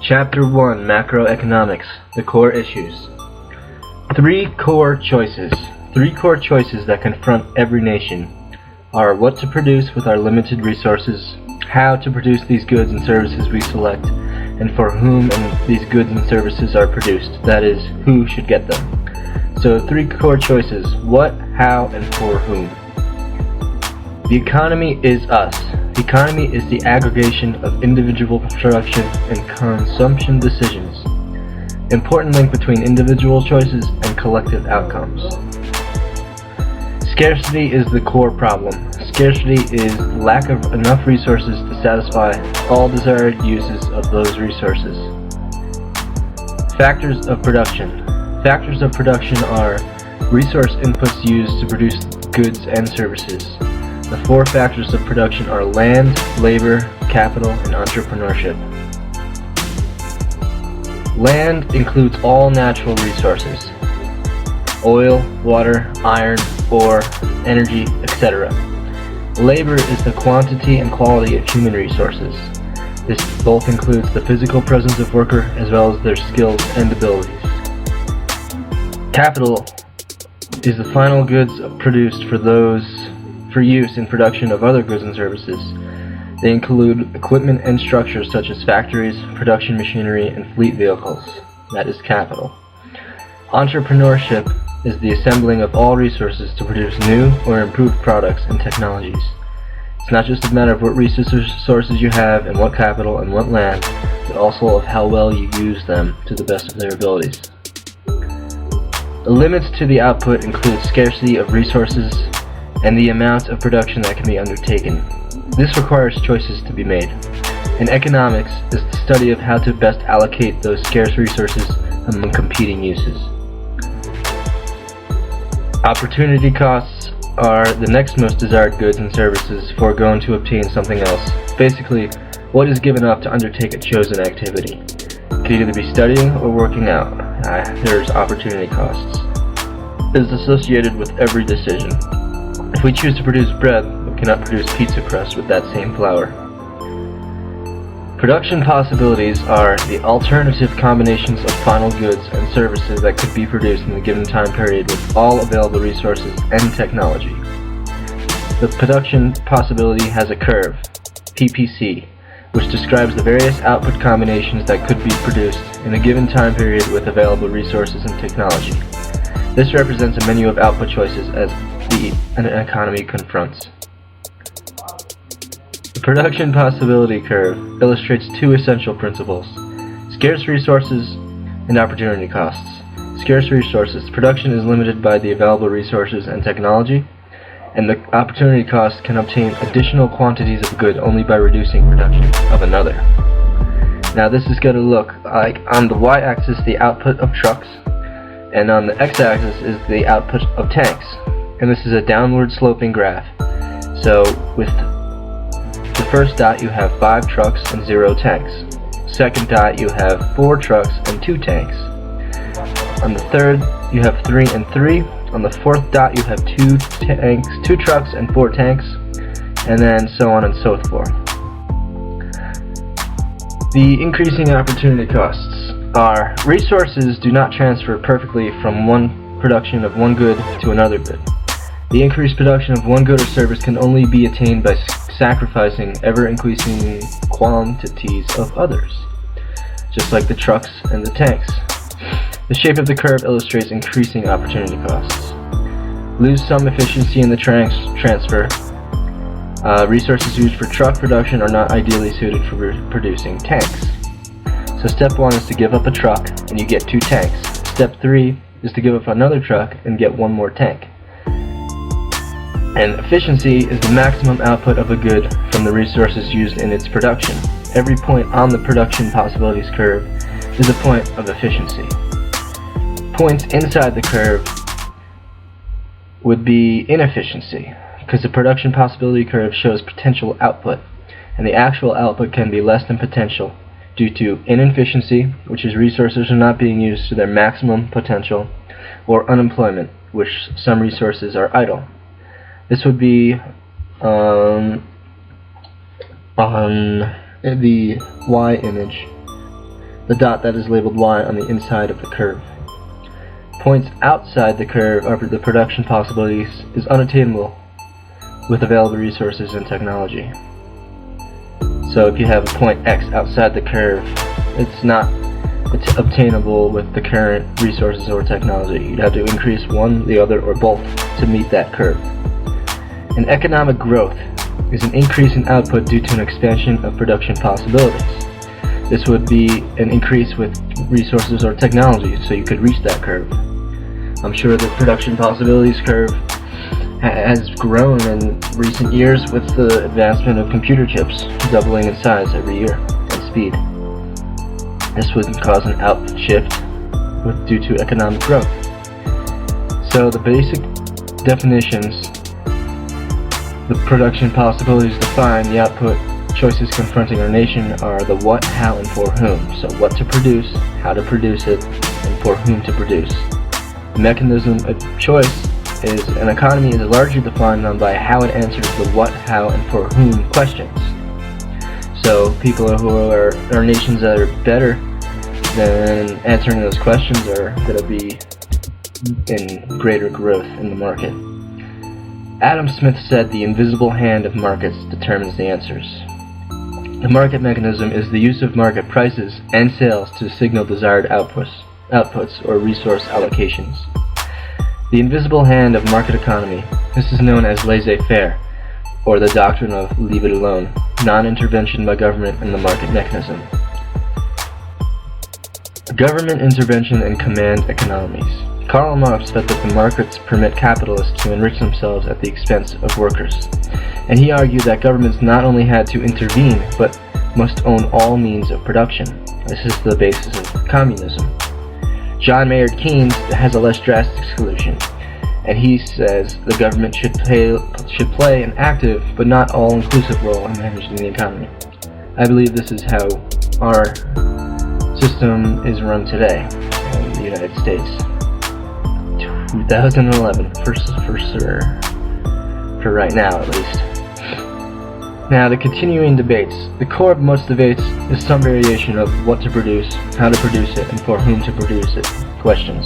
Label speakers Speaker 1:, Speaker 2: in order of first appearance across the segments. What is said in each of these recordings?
Speaker 1: Chapter 1, Macroeconomics, the core issues. Three core choices that confront every nation are what to produce with our limited resources, how to produce these goods and services we select, and for whom these goods and services are produced, that is, who should get them. So three core choices: what, how, and for whom. The economy is us. The economy is the aggregation of individual production and consumption decisions. Important link between individual choices and collective outcomes. Scarcity is the core problem. Scarcity is lack of enough resources to satisfy all desired uses of those resources. Factors of production. Factors of production are resource inputs used to produce goods and services. The four factors of production are land, labor, capital, and entrepreneurship. Land includes all natural resources: oil, water, iron, ore, energy, etc. Labor is the quantity and quality of human resources. This both includes the physical presence of worker as well as their skills and abilities. Capital is the final goods produced for use in production of other goods and services. They include equipment and structures such as factories, production machinery, and fleet vehicles. That is capital. Entrepreneurship is the assembling of all resources to produce new or improved products and technologies. It's not just a matter of what resources you have and what capital and what land, but also of how well you use them to the best of their abilities. The limits to the output include scarcity of resources and the amount of production that can be undertaken. This requires choices to be made, and economics is the study of how to best allocate those scarce resources among competing uses. Opportunity costs are the next most desired goods and services foregone to obtain something else. Basically, what is given up to undertake a chosen activity. It could either be studying or working out. There's opportunity costs. It is associated with every decision. If we choose to produce bread, we cannot produce pizza crust with that same flour. Production possibilities are the alternative combinations of final goods and services that could be produced in a given time period with all available resources and technology. The production possibility has a curve, PPC, which describes the various output combinations that could be produced in a given time period with available resources and technology. This represents a menu of output choices as an economy confronts. The production possibility curve illustrates two essential principles: scarce resources and opportunity costs. Scarce resources. Production is limited by the available resources and technology, and the opportunity cost can obtain additional quantities of good only by reducing production of another. Now this is going to look like, on the y-axis, the output of trucks, and on the x-axis is the output of tanks. And this is a downward sloping graph. So with the first dot you have 5 trucks and 0 tanks. Second dot you have 4 trucks and 2 tanks. On the third you have 3 and 3. On the fourth dot you have 2 trucks and 4 tanks, and then so on and so forth. The increasing opportunity costs are: resources do not transfer perfectly from one production of one good to another good. The increased production of one good or service can only be attained by sacrificing ever-increasing quantities of others, just like the trucks and the tanks. The shape of the curve illustrates increasing opportunity costs. Lose some efficiency in the transfer. Resources used for truck production are not ideally suited for producing tanks. So step 1 is to give up a truck and you get 2 tanks. Step 3 is to give up another truck and get 1 more tank. And efficiency is the maximum output of a good from the resources used in its production. Every point on the production possibilities curve is a point of efficiency. Points inside the curve would be inefficiency, because the production possibility curve shows potential output, and the actual output can be less than potential due to inefficiency, which is resources are not being used to their maximum potential, or unemployment, which some resources are idle. This would be on the Y image. the dot that is labeled y on the inside of the curve. Points outside the curve of the production possibilities is unattainable with available resources and technology. So if you have a point x outside the curve, it's not obtainable with the current resources or technology. You'd have to increase one, the other, or both to meet that curve. And economic growth is an increase in output due to an expansion of production possibilities. This would be an increase with resources or technology, so you could reach that curve. I'm sure the production possibilities curve has grown in recent years with the advancement of computer chips, doubling in size every year and speed. This would cause an outshift due to economic growth. So the basic definitions, the production possibilities define the output choices confronting our nation are the what, how, and for whom. So what to produce, how to produce it, and for whom to produce. The mechanism of choice is an economy is largely defined by how it answers the what, how, and for whom questions. So people who are nations that are better than answering those questions are going to be in greater growth in the market. Adam Smith said the invisible hand of markets determines the answers. The market mechanism is the use of market prices and sales to signal desired outputs or resource allocations. The invisible hand of market economy, this is known as laissez-faire, or the doctrine of leave it alone, non-intervention by government in the market mechanism. Government intervention and command economies. Karl Marx felt that the markets permit capitalists to enrich themselves at the expense of workers, and he argued that governments not only had to intervene, but must own all means of production. This is the basis of communism. John Maynard Keynes has a less drastic solution, and he says the government should play an active but not all-inclusive role in managing the economy. I believe this is how our system is run today in the United States. 2011, for right now at least. Now, the continuing debates. The core of most debates is some variation of what to produce, how to produce it, and for whom to produce it questions.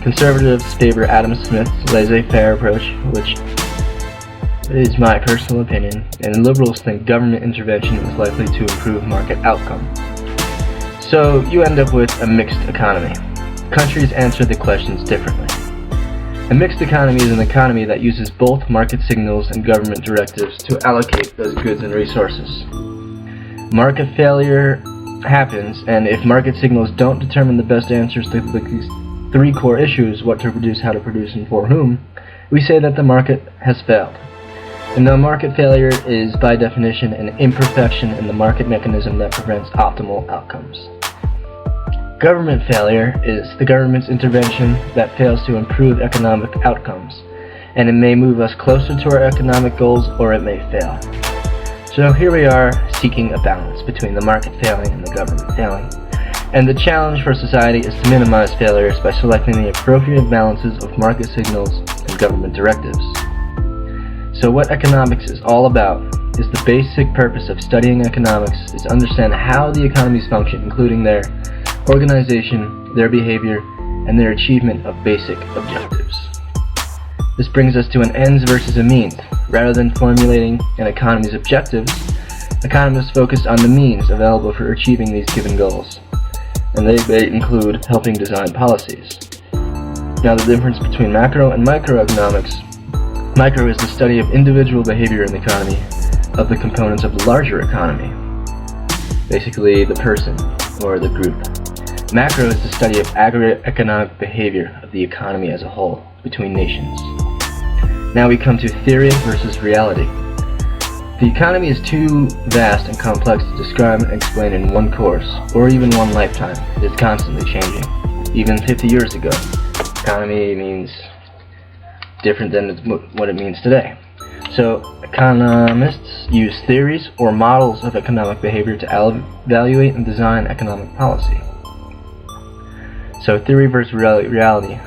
Speaker 1: Conservatives favor Adam Smith's laissez-faire approach, which is my personal opinion, and liberals think government intervention is likely to improve market outcome. So you end up with a mixed economy. Countries answer the questions differently. A mixed economy is an economy that uses both market signals and government directives to allocate those goods and resources. Market failure happens, and if market signals don't determine the best answers to the three core issues, what to produce, how to produce, and for whom, we say that the market has failed. And the market failure is, by definition, an imperfection in the market mechanism that prevents optimal outcomes. Government failure is the government's intervention that fails to improve economic outcomes, and it may move us closer to our economic goals or it may fail. So here we are seeking a balance between the market failing and the government failing. And the challenge for society is to minimize failures by selecting the appropriate balances of market signals and government directives. So what economics is all about is the basic purpose of studying economics is to understand how the economies function, including their organization, their behavior, and their achievement of basic objectives. This brings us to an ends versus a means. Rather than formulating an economy's objectives, economists focus on the means available for achieving these given goals, and they may include helping design policies. Now, the difference between macro and microeconomics. Micro is the study of individual behavior in the economy of the components of the larger economy, basically the person or the group. Macro is the study of aggregate economic behavior of the economy as a whole between nations. Now we come to theory versus reality. The economy is too vast and complex to describe and explain in one course, or even one lifetime. It is constantly changing. Even 50 years ago, economy means different than what it means today. So economists use theories or models of economic behavior to evaluate and design economic policy. So theory versus reality.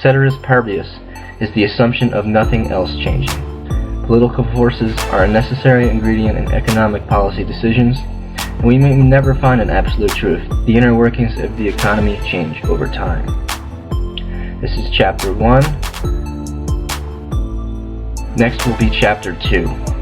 Speaker 1: Ceteris paribus is the assumption of nothing else changing. Political forces are a necessary ingredient in economic policy decisions, and we may never find an absolute truth. The inner workings of the economy change over time. This is Chapter 1. Next will be Chapter 2.